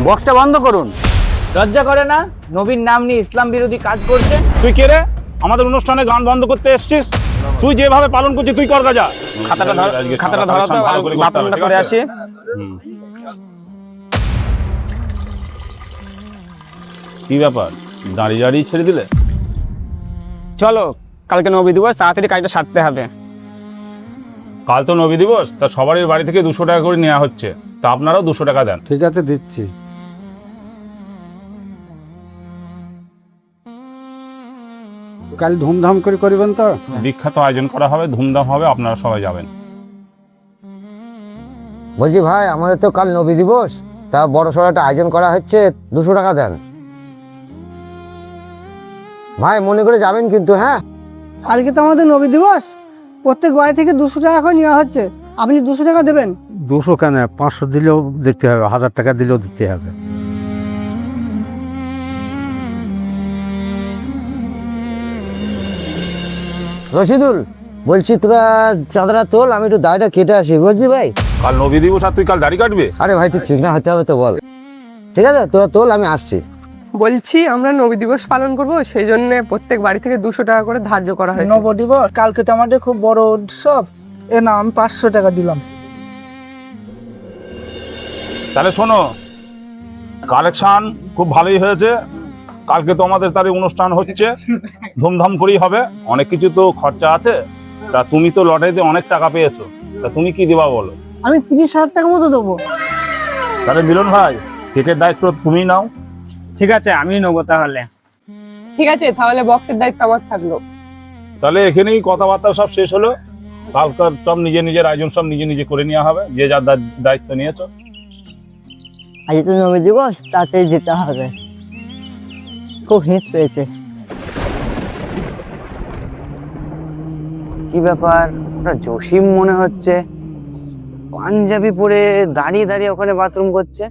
বক্সটা বন্ধ করুন। লজ্জা করে না? নবীর নাম নিয়ে ইসলাম বিরোধী কাজ করছে। তুই কে রে? আমাদের অনুষ্ঠানে গান বন্ধ করতে এসেছিস? তুই যেভাবে পালন করছিস তুই কর যা। খাতাটা ধরো তো, বাথরুমটা করে আসি। কি ব্যাপার, দাঁড়িয়ে দাঁড়িয়ে ছেড়ে দিলে? চলো, কালকে নবী দিবস, তাড়াতাড়ি কাজটা সারতে হবে। কাল তো নবী দিবস, তা সবারই বাড়ি থেকে 200 টাকা করে নেওয়া হচ্ছে, তা আপনারাও 200 টাকা দেন। ঠিক আছে, দিচ্ছি। কাল ধুমধাম করে করবেন তো? বিখ্যাত আয়োজন করা হবে, ধুমধাম হবে, আপনারা সবাই যাবেন। বলছি ভাই, আমাদের তো কাল নবী দিবস, তা বড় সড়ো একটা আয়োজন করা হচ্ছে, 200 টাকা দেন ভাই, মনে করে যাবেন কিন্তু। হ্যাঁ, আজকে তো আমাদের নবী দিবস, প্রত্যেক বাড়ি থেকে 200 টাকা করে নেওয়া হচ্ছে। আপনি 200 টাকা দেবেন? 200 কেন, 500 দিলেও দিতে হবে, 1000 টাকা দিলেও দিতে হবে। রশিদুল বলছি, তোরা চাঁদরা তোল, আমি একটু দায়টা কেটে আসি। বলছি ভাই, কাল নবী দিবস আর তুই কাল দাড়ি কাটবি? আরে ভাই তুই ঠিক না হতে হবে তো বল। ঠিক আছে, তোরা তোল, আমি আসছি। বলছি আমরা নবী দিবস পালন করব, সেই জন্য প্রত্যেক বাড়ি থেকে 200 টাকা করে ধার্য করা হয়েছে। নব দিবস কালকে তো আমাদের খুব বড় উৎসব, এ না আমি 500 টাকা দিলাম। তাহলে শোনো, কালেকশন খুব ভালোই হয়েছে। কালকে তো আমাদের তার অনুষ্ঠান হচ্ছে, ধুমধাম করেই হবে। অনেক কিছু তো খরচা আছে, তা তুমি তো লটারিতে অনেক টাকা পেয়েছো, তা তুমি কি দিবা বলো? আমি 30,000 টাকা মতো দেবো। তাহলে মিলন ভাই, কেকের দায়িত্ব তুমি নাও। ঠিক আছে, আমি নেবো তাহলে। ঠিক আছে, তাহলে বক্সের দায়িত্ব আমার থাকলো। তাহলে এখানেই কথাবার্তা সব শেষ হলো। কালকার সব নিজের নিজের আয়োজন সব নিজে নিজে করে নেওয়া হবে, যে যার দায়িত্ব নিয়েছো। আজ তো নবী দিবস, তাতে যেতে হবে। খুব হিংস পেয়েছে। কি ব্যাপার, ওটা জসিম মনে হচ্ছে, পাঞ্জাবি পরে দাঁড়িয়ে দাঁড়িয়ে ওখানে বাথরুম করছে।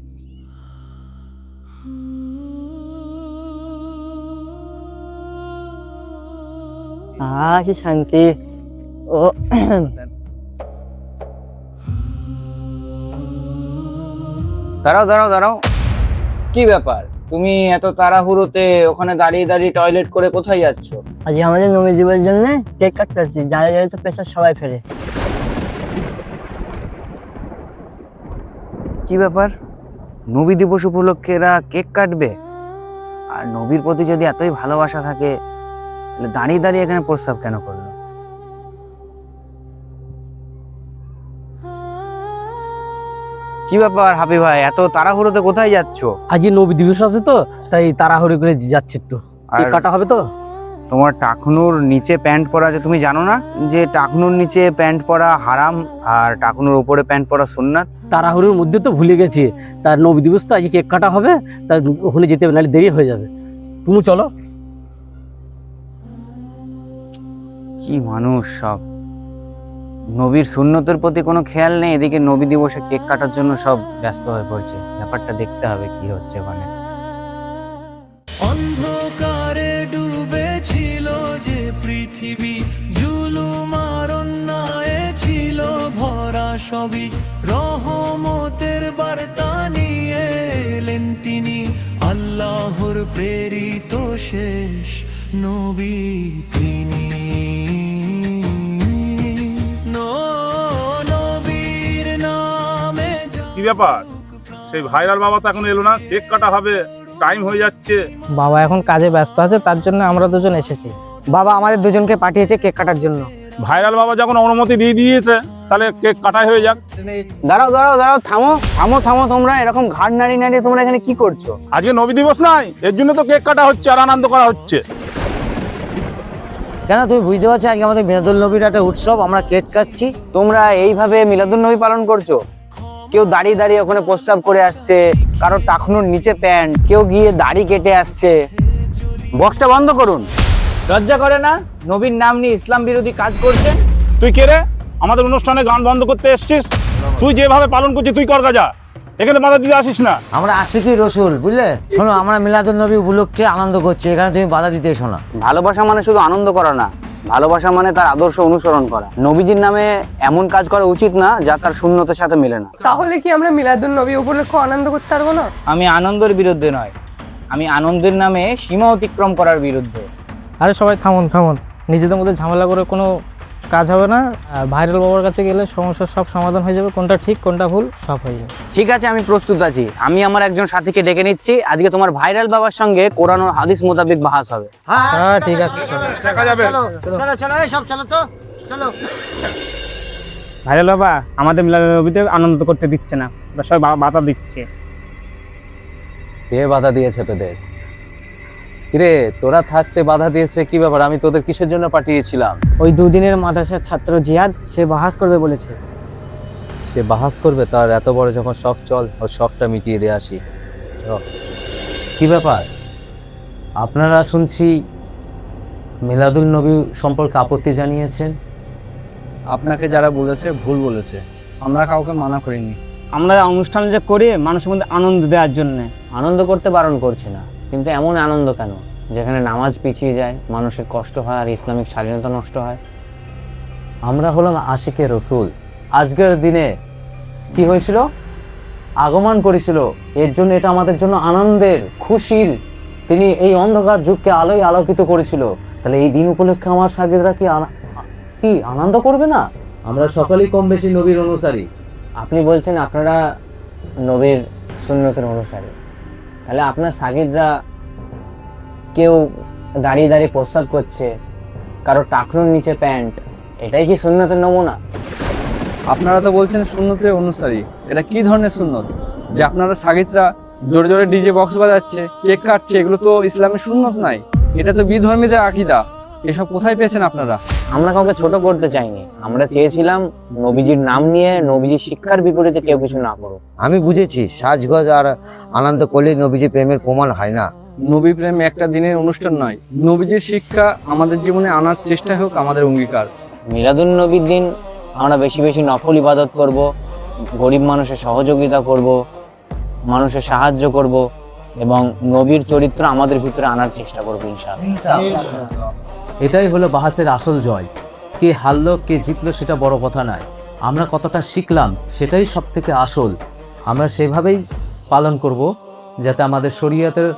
কি শান্তি। ও দাঁড়াও দাঁড়াও দাঁড়াও, কি ব্যাপার, তুমি এত তাড়াহুড়োতে ওখানে দাঁড়িয়ে দাঁড়িয়ে টয়লেট করে কোথায় যাচ্ছ? আজ আমাদের নবী দিবসের জন্য কেক কাটতে আসছি, যারা যারা তো প্রেশার সবাই ফেরে। কি ব্যাপার, নবী দিবস উপলক্ষে এরা কেক কাটবে? আর নবীর প্রতি যদি এতই ভালোবাসা থাকে, তাহলে দাঁড়িয়ে দাঁড়িয়ে এখানে প্রস্তাব কেন করলো? কি ব্যাপার হাবি ভাই, এত তাড়াহুড়োতে কোথায় যাচ্ছ? আজকে নবী দিবস আছে তো, তাই তাড়াহুড়ি করে যাচ্ছে একটু। কেক কাটা হবে তো। তোমার টাকনুর নিচে প্যান্ট পরা আছে, তুমি জানো না যে টাকনুর নিচে প্যান্ট পরা হারাম আর টাকনুর উপরে প্যান্ট পরা সুন্নাত? তাড়াহুড়ির মধ্যে তো ভুলে গেছি, তার নবী দিবস তো আজকে কেক কাটা হবে, তার ওখানে যেতে হবে, নাহলে দেরি হয়ে যাবে। তুমি চলো। কি মানুষ সব, নবীর সুন্নতের প্রতি কোনো খেয়াল নেই, এদিকে নবী দিবসে কেক কাটার জন্য সব ব্যস্ত হয়ে পড়ছে। ব্যাপারটা দেখতে হবে কি হচ্ছে মানে। অন্ধকারে ডুবেছিল যে পৃথিবী, জুলুম আর অন্যায়ে ছিল ভরা সবই, রহমতের বার্তা নিয়ে এলেন তিনি, আল্লাহর প্রেরিত শেষ নবী তিনি। নবীর নামে কি ব্যাপার, সেই ভাইরাল বাবা তো এখন এলো না, কেক কাটা হবে, টাইম হয়ে যাচ্ছে। বাবা এখন কাজে ব্যস্ত আছে, তার জন্য আমরা দুজন এসেছি। বাবা আমাদের দুজনকে পাঠিয়েছে কেক কাটার জন্য। ভাইরাল বাবা যখন অনুমতি দিয়ে দিয়েছে, তাহলে কেক কাটাই হয়ে যাক। দাঁড়াও দাঁড়াও দাঁড়াও, থামো থামো থামো, তোমরা এরকম ঘাড় নাড়িয়ে নাড়িয়ে তোমরা এখানে কি করছো? আজকে নবী দিবস নাই, এর জন্য তো কেক কাটা হচ্ছে আর আনন্দ করা হচ্ছে। কেন, তুমি বুঝতে পারছো আজকে আমাদের মিলাদুল নবীর একটা উৎসব, আমরা কেক কাটছি, তোমরা এইভাবে মিলাদুল নবী পালন করছো? কেউ দাঁড়িয়ে দাঁড়িয়ে ওখানে প্রস্তাব করে আসছে, কারো টাকনুর নিচে প্যান্ট, কেউ গিয়ে দাড়ি কেটে আসছে। বক্সটা বন্ধ করুন। লজ্জা করে না? নবীর নাম নিয়ে ইসলাম বিরোধী কাজ করছে। তুই কে রে? আমাদের অনুষ্ঠানে গান বন্ধ করতে এসেছিস? তুই যেভাবে পালন করছিস তুই কর যা, এখানে বাধা দিতে আসিস না। আমরা আশিকি রসুল, বুঝলে? শোনো, আমরা মিলাদুল নবী উপলক্ষে আনন্দ করছি, এখানে তুমি বাধা দিতে এসো না। ভালোবাসা মানে শুধু আনন্দ করা না, ভালোবাসা মানে তার আদর্শ অনুসরণ করা। নবীজির নামে এমন কাজ করা উচিত না যা তার সুন্নতের সাথে মেলে না। তাহলে কি আমরা মিলাদুন নবী উপলক্ষে আনন্দ করতে পারবো না? আমি আনন্দের বিরুদ্ধে নয়, আমি আনন্দের নামে সীমা অতিক্রম করার বিরুদ্ধে। আরে সবাই থামুন থামুন, নিজেদের মধ্যে ঝামেলা করে কোনো কাজ হবে না। ভাইরাল বাবার কাছে গেলে সমস্যার সব সমাধান হয়ে যাবে, কোনটা ঠিক কোনটা ভুল সব হয়ে যাবে। ঠিক আছে, আমি প্রস্তুত আছি। আমি আমার একজন সাথীকে ডেকে নিচ্ছি, আজকে তোমার ভাইরাল বাবার সঙ্গে কোরআন ও হাদিস মোতাবেক বাহাস হবে। হ্যাঁ ঠিক আছে, দেখা যাবে। ভাইরাল বাবা আমাদের মিলাদুন নবীতে আনন্দ করতে দিচ্ছে না, বা সবাই বাধা দিচ্ছে। কে বাধা দিয়েছে তোদের? কিরে, তোরা থাকতে বাধা দিয়েছে কি ব্যাপার? আমি তোদের কিসের জন্য পাঠিয়েছিলাম? ওই দুদিনের মাদ্রাসার ছাত্র জিয়াদ, সে বাহাস করবে বলেছে। সে বাহাস করবে? তার এত বড় যখন শখ, চল ওর শখটা মিটিয়ে দিয়ে আসি। চল। কি ব্যাপার? আপনারা শুনছি মিলাদুল নবী সম্পর্কে আপত্তি জানিয়েছেন। আপনাকে যারা বলেছে ভুল বলেছে, আমরা কাউকে মানা করিনি। আমরা অনুষ্ঠান যে করি মানুষের মধ্যে আনন্দ দেওয়ার জন্য। আনন্দ করতে বারণ করছে না, কিন্তু এমন আনন্দ কেন যেখানে নামাজ পিছিয়ে যায়, মানুষের কষ্ট হয় আর ইসলামিক স্বাধীনতা নষ্ট হয়? আমরা হলাম আশিকে রসুল। আজকের দিনে কি হয়েছিল? আগমন করেছিল, এর জন্য এটা আমাদের জন্য আনন্দের, খুশির। তিনি এই অন্ধকার যুগকে আলোয় আলোকিত করেছিল। তাহলে এই দিন উপলক্ষে আমার সাগীদরা কি আনন্দ করবে না? আমরা সকলেই কম বেশি নবীর অনুসারী। আপনি বলছেন আপনারা নবীর সুন্নতের অনুসারী, তাহলে আপনার সাগীদরা কেউ দাঁড়িয়ে দাঁড়িয়ে প্রস্তাব করছে, কারো টাকনুর নিচে প্যান্ট, এটাই কি সুন্নতের নমুনা? আপনারা তো বলছেন সুন্নতের অনুসারী, এটা কি ধরনের সুন্নত যে আপনারা সাগীদরা জোরে জোরে ডিজে বক্স বাজাচ্ছে, কেক কাটছে? এগুলো তো ইসলামের সুন্নত নাই, এটা তো বিধর্মীদের আকীদা। এসব কোথায় পেয়েছেন আপনারা? আমরা কাউকে ছোট করতে চাইনি, আমরা চেয়েছিলাম নবীজির নাম নিয়ে নবীজির শিক্ষার বিপরীতে কেউ কিছু না করুক। আমি বুঝেছি সাজগোজ আর আনন্দ করলে নবীজি প্রেমের প্রমাণ হয় না। নবী প্রেম একটা দিনের অনুষ্ঠান নয়, নবীজির শিক্ষা আমাদের জীবনে আনার চেষ্টা হোক আমাদের অঙ্গীকার। মিলাদুন নবীর দিন আমরা বেশি বেশি নফল ইবাদত করব, গরিব মানুষের সহযোগিতা করব, মানুষের সাহায্য করব এবং নবীর চরিত্র আমাদের ভিতরে আনার চেষ্টা করবো ইনশাআল্লাহ। এটাই হলো বাহাসের আসল জয়। কে হারলো কে জিতলো সেটা বড় কথা নয়, আমরা কতটা শিখলাম সেটাই সব থেকে আসল। আমরা সেভাবেই পালন করব যাতে আমাদের শরীয়তের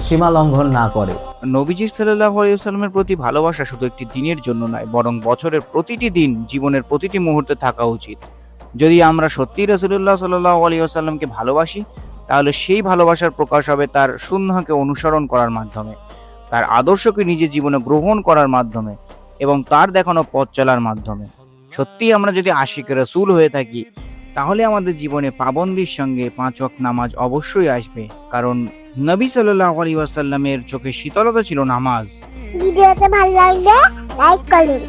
সীমা লঙ্ঘন না করে। নবীজি সাল্লাল্লাহু আলাইহি ওয়াসাল্লামের প্রতি ভালোবাসা শুধু একটি দিনের জন্য নয়, বরং বছরের প্রতিটি দিন, জীবনের প্রতিটি মুহূর্তে থাকা উচিত। যদি আমরা সত্যিই রাসূলুল্লাহ সাল্লাল্লাহু আলাইহি ওয়াসাল্লামকে ভালোবাসি, তাহলে সেই ভালোবাসার প্রকাশ হবে তার সুন্নাহকে অনুসরণ করার মাধ্যমে, তার আদর্শকে নিজের জীবনে গ্রহণ করার মাধ্যমে এবং তার দেখানো পথ চলার মাধ্যমে। সত্যিই আমরা যদি আশিক রাসূল হয়ে থাকি, তাহলে আমাদের জীবনে পাবন্দির সঙ্গে 5 ওয়াক্ত নামাজ অবশ্যই আসবে, কারণ নবী সাল্লাল্লাহু আলাইহি ওয়াসাল্লামের চোখে শীতলতা ছিল নামাজ। ভিডিওতে ভালো লাগলে লাইক করুন।